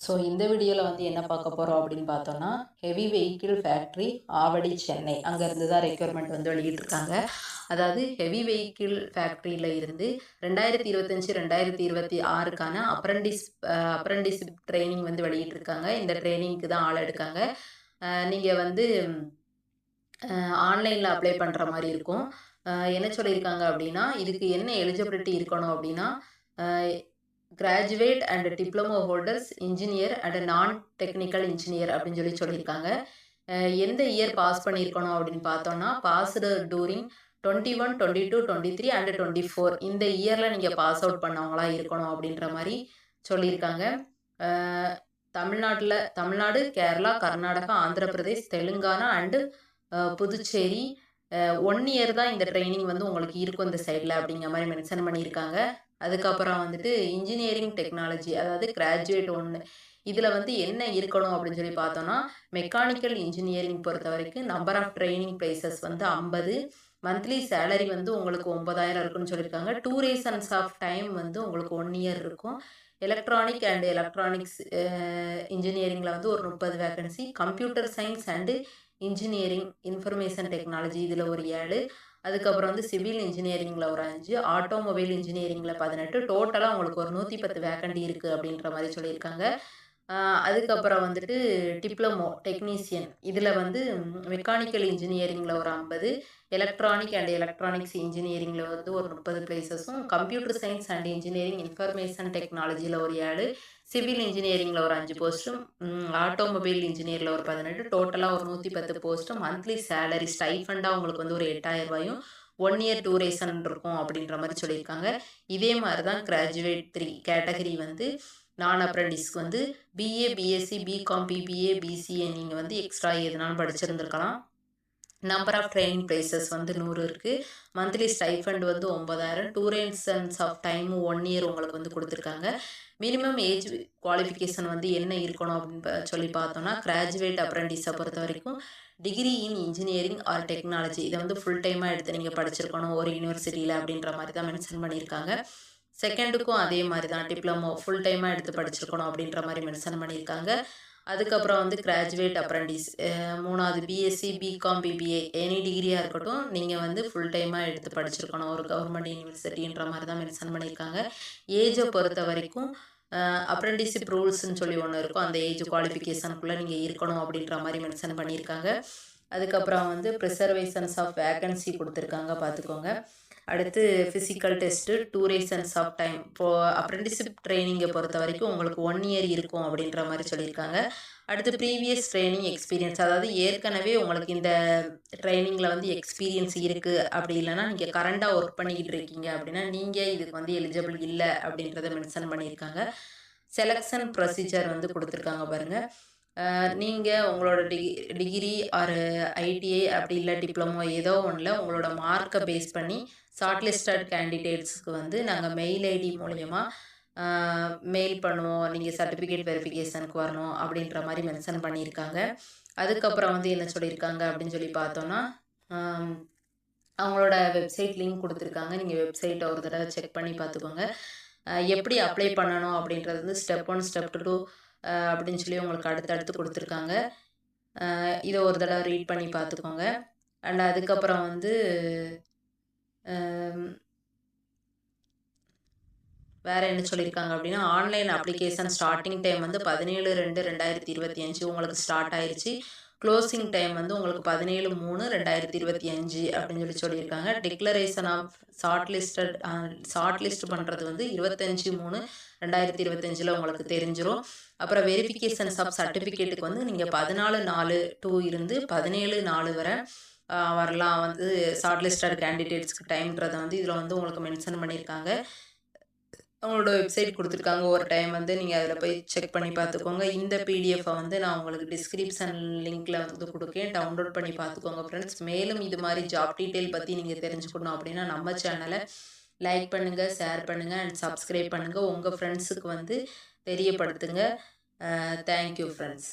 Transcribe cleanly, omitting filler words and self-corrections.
So இந்த வீடியோவில் வந்து என்ன பார்க்க போகிறோம் அப்படின்னு பார்த்தோன்னா heavy vehicle factory Avadi Chennai அங்கேருந்து தான் ரெக்யர்மெண்ட் வந்து வெளியிட்டிருக்காங்க. அதாவது ஹெவி வெஹிக்கிள் ஃபேக்ட்ரியில் இருந்து 2025-2026க்கான அப்ரண்டிஸ்ஷிப் ட்ரைனிங் வந்து வெளியிட்டிருக்காங்க. இந்த ட்ரைனிங்க்கு தான் ஆள் எடுக்காங்க. நீங்கள் வந்து ஆன்லைனில் அப்ளை பண்ணுற மாதிரி இருக்கும். என்ன சொல்லியிருக்காங்க அப்படின்னா, இதுக்கு என்ன எலிஜிபிலிட்டி இருக்கணும் அப்படின்னா, graduate and diploma holders engineer and நான் டெக்னிக்கல் இன்ஜினியர் அப்படின்னு சொல்லியிருக்காங்க. எந்த இயர் பாஸ் பண்ணியிருக்கணும் அப்படின்னு பார்த்தோன்னா, பாஸ்டு டூரிங் 21, 22, 23 அண்ட் 24 இந்த இயரில் நீங்கள் பாஸ் அவுட் பண்ணவங்களா இருக்கணும் அப்படின்ற மாதிரி சொல்லியிருக்காங்க. தமிழ்நாடு, கேரளா, கர்நாடகா, ஆந்திர பிரதேஷ், தெலுங்கானா அண்டு புதுச்சேரி 1 இயர் தான் இந்த ட்ரைனிங் வந்து உங்களுக்கு இருக்கும் இந்த சைடில் அப்படிங்கிற மாதிரி மென்ஷன் பண்ணியிருக்காங்க. அதுக்கப்புறம் வந்துட்டு இன்ஜினியரிங் டெக்னாலஜி, அதாவது கிராஜுவேட் 1 இதில் வந்து என்ன இருக்கணும் அப்படின்னு சொல்லி பார்த்தோன்னா, மெக்கானிக்கல் இன்ஜினியரிங் பொறுத்த வரைக்கும் நம்பர் ஆஃப் ட்ரைனிங் பிளேசஸ் வந்து 50, மந்த்லி சேலரி வந்து உங்களுக்கு 9,000 இருக்குன்னு சொல்லியிருக்காங்க. டூரேஷன்ஸ் ஆஃப் டைம் வந்து உங்களுக்கு 1 இயர் இருக்கும். எலக்ட்ரானிக் அண்ட் எலக்ட்ரானிக்ஸ் இன்ஜினியரிங்கில் வந்து ஒரு 30 vacancy, computer science and engineering information technology இதில் ஒரு 7, அதுக்கப்புறம் வந்து சிவில் இன்ஜினியரிங்கில் ஒரு 5, ஆட்டோமொபைல் இன்ஜினியரிங்கில் 18, டோட்டலாக உங்களுக்கு ஒரு 110 வேக்கண்டி இருக்குது அப்படின்ற மாதிரி சொல்லியிருக்காங்க. அதுக்கப்புறம் வந்துட்டு டிப்ளமோ டெக்னீஷியன் இதில் வந்து மெக்கானிக்கல் இன்ஜினியரிங்கில் ஒரு 50, எலக்ட்ரானிக் அண்ட் எலக்ட்ரானிக்ஸ் இன்ஜினியரிங்கில் வந்து ஒரு 30 பிளேசஸும், computer science and engineering information டெக்னாலஜியில் ஒரு 7, சிவில் இன்ஜினியரிங்கில் ஒரு 5 போஸ்ட்டும், ஆட்டோமொபைல் இன்ஜினியரில் ஒரு 18, டோட்டலாக ஒரு 110 போஸ்ட்டும், மந்த்லி சேலரி ஸ்டைஃபண்டாக உங்களுக்கு வந்து ஒரு 8,000 ரூபாயும் 1 இயர் டூரேஷன் இருக்கும் அப்படின்ற மாதிரி சொல்லியிருக்காங்க. இதே மாதிரி தான் கிராஜுவேட் 3 கேட்டகரி வந்து நான் அப்ரெண்டிஸ்க்கு வந்து BA, BSc, BCom, BBA, BCA நீங்கள் வந்து எக்ஸ்ட்ரா எதுனாலும் படிச்சிருந்துருக்கலாம். நம்பர் ஆஃப் ட்ரைனிங் பிளேசஸ் வந்து 100 இருக்குது. மந்த்லி ஸ்டைஃபண்ட் வந்து 9,000, டூரேஷன்ஸ் ஆஃப் டைம் 1 இயர் உங்களுக்கு வந்து கொடுத்துருக்காங்க. மினிமம் ஏஜ் குவாலிஃபிகேஷன் வந்து என்ன இருக்கணும் அப்படின்னு சொல்லி பார்த்தோன்னா, கிராஜுவேட் அப்ரெண்டிஸை பொறுத்த வரைக்கும் degree in engineering or technology இதை வந்து ஃபுல் டைமாக எடுத்து நீங்கள் படிச்சிருக்கணும் ஒரு யூனிவர்சிட்டியில் அப்படின்ற மாதிரி தான் மென்ஷன் பண்ணியிருக்காங்க. செகண்டுக்கும் அதே மாதிரி தான் டிப்ளமோ ஃபுல் டைமாக எடுத்து படிச்சிருக்கணும் அப்படின்ற மாதிரி மென்ஷன் பண்ணியிருக்காங்க. அதுக்கப்புறம் வந்து கிராஜுவேட் அப்ரெண்டிஸ் 3வது பிஎஸ்சி, பிகாம், பிபிஏ எனி டிகிரியாக இருக்கட்டும் நீங்கள் வந்து ஃபுல் டைமாக எடுத்து படிச்சிருக்கணும் ஒரு கவர்மெண்ட் யூனிவர்சிட்டின்ற மாதிரி தான் மென்ஷன் பண்ணியிருக்காங்க. ஏஜை பொறுத்த வரைக்கும் அப்ரெண்டிஸ்ஷிப் ரூல்ஸ்ன்னு சொல்லி ஒன்று இருக்கும், அந்த ஏஜ் குவாலிஃபிகேஷனுக்குள்ளே நீங்கள் இருக்கணும் அப்படின்ற மாதிரி மென்ஷன் பண்ணியிருக்காங்க. அதுக்கப்புறம் வந்து ப்ரிசர்வேஷன்ஸ் ஆஃப் வேகன்சி கொடுத்துருக்காங்க பார்த்துக்கோங்க. அடுத்து physical test, durations of time இப்போது அப்ரெண்டிஸ்ஷிப் ட்ரைனிங்கை பொறுத்த வரைக்கும் உங்களுக்கு 1 இயர் இருக்கும் அப்படின்ற மாதிரி சொல்லியிருக்காங்க. அடுத்து ப்ரீவியஸ் ட்ரைனிங் எக்ஸ்பீரியன்ஸ், அதாவது ஏற்கனவே உங்களுக்கு இந்த ட்ரைனிங்கில் வந்து எக்ஸ்பீரியன்ஸ் இருக்குது அப்படி இல்லைனா நீங்கள் கரண்டாக ஒர்க் பண்ணிக்கிட்டு இருக்கீங்க அப்படின்னா நீங்கள் இதுக்கு வந்து எலிஜிபிள் இல்லை அப்படின்றத மென்ஷன் பண்ணியிருக்காங்க. செலெக்ஷன் ப்ரொசீஜர் வந்து கொடுத்துருக்காங்க பாருங்கள். நீங்கள் உங்களோட டிகிரி ஆர் ஐடிஐ அப்படி இல்லை டிப்ளமோ ஏதோ ஒன்றில் உங்களோட மார்க்கை பேஸ் பண்ணி ஷார்ட் லிஸ்டட் கேண்டிடேட்ஸ்க்கு வந்து நாங்கள் மெயில் ஐடி மூலயமா மெயில் பண்ணுவோம், நீங்கள் சர்டிஃபிகேட் வெரிஃபிகேஷனுக்கு வரணும் அப்படின்ற மாதிரி மென்ஷன் பண்ணியிருக்காங்க. அதுக்கப்புறம் வந்து என்ன சொல்லியிருக்காங்க அப்படின்னு சொல்லி பார்த்தோன்னா, அவங்களோட வெப்சைட் லிங்க் கொடுத்துருக்காங்க. நீங்கள் வெப்சைட்டை ஒரு தடவை செக் பண்ணி பார்த்துக்கோங்க. எப்படி அப்ளை பண்ணணும் அப்படின்றது வந்து ஸ்டெப் 1, ஸ்டெப் 2 அப்படின்னு சொல்லி உங்களுக்கு அடுத்தடுத்து கொடுத்துருக்காங்க. இதை ஒரு தடவை ரீட் பண்ணி பார்த்துக்கோங்க. அண்ட் அதுக்கப்புறம் வந்து வேறு என்ன சொல்லியிருக்காங்க அப்படின்னா, ஆன்லைன் அப்ளிகேஷன் ஸ்டார்டிங் டைம் வந்து 17/2/2025 உங்களுக்கு ஸ்டார்ட் ஆயிடுச்சு. க்ளோசிங் டைம் வந்து உங்களுக்கு 17/3/2025 அப்படின்னு சொல்லியிருக்காங்க. டிக்ளரேஷன் ஆஃப் ஷார்ட் லிஸ்ட் பண்ணுறது வந்து 25/3/2025 உங்களுக்கு தெரிஞ்சிடும். அப்புறம் வெரிஃபிகேஷன்ஸ் ஆஃப் சர்டிஃபிகேட்டுக்கு வந்து நீங்கள் 14/4 இருந்து 17/4 வரை வரலாம் வந்து ஷார்ட் லிஸ்டட் கேண்டிடேட்ஸ்க்கு டைம்ன்றதை வந்து இதில் வந்து உங்களுக்கு மென்ஷன் பண்ணியிருக்காங்க. அவங்களோட வெப்சைட் கொடுத்துருக்காங்க. ஒரு டைம் வந்து நீங்கள் அதில் போய் செக் பண்ணி பார்த்துக்கோங்க. இந்த பிடிஎஃப்பை வந்து நான் உங்களுக்கு டிஸ்கிரிப்ஷன் லிங்க்கில் வந்து கொடுக்கேன், டவுன்லோட் பண்ணி பார்த்துக்கோங்க ஃப்ரெண்ட்ஸ். மேலும் இது மாதிரி ஜாப் டீட்டெயில் பற்றி நீங்கள் தெரிஞ்சுக்கணும் அப்படின்னா நம்ம சேனலை லைக் பண்ணுங்கள், ஷேர் பண்ணுங்கள் அண்ட் சப்ஸ்கிரைப் பண்ணுங்கள். உங்கள் ஃப்ரெண்ட்ஸுக்கு வந்து தெரியப்படுத்துங்க. Thank you friends.